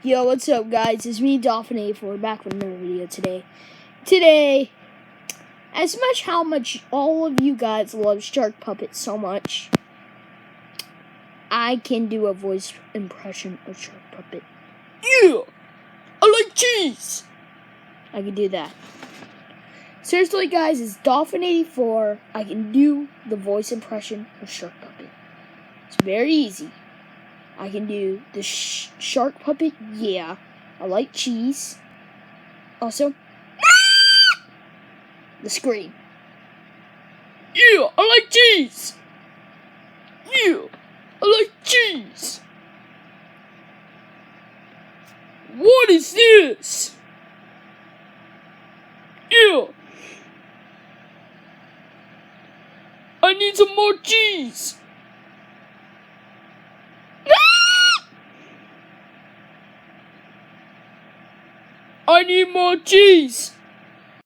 Yo, what's up, guys? It's me, Dolphin84, back with another video Today, as much all of you guys love Shark Puppet so much, I can do a voice impression of Shark Puppet. Yeah! I like cheese! I can do that. Seriously, guys, it's Dolphin84. I can do the voice impression of Shark Puppet. It's very easy. I can do the Shark Puppet, yeah. I like cheese. Also, the scream. Yeah, I like cheese. Yeah, I like cheese. What is this? Yeah. I need some more cheese. I need more cheese.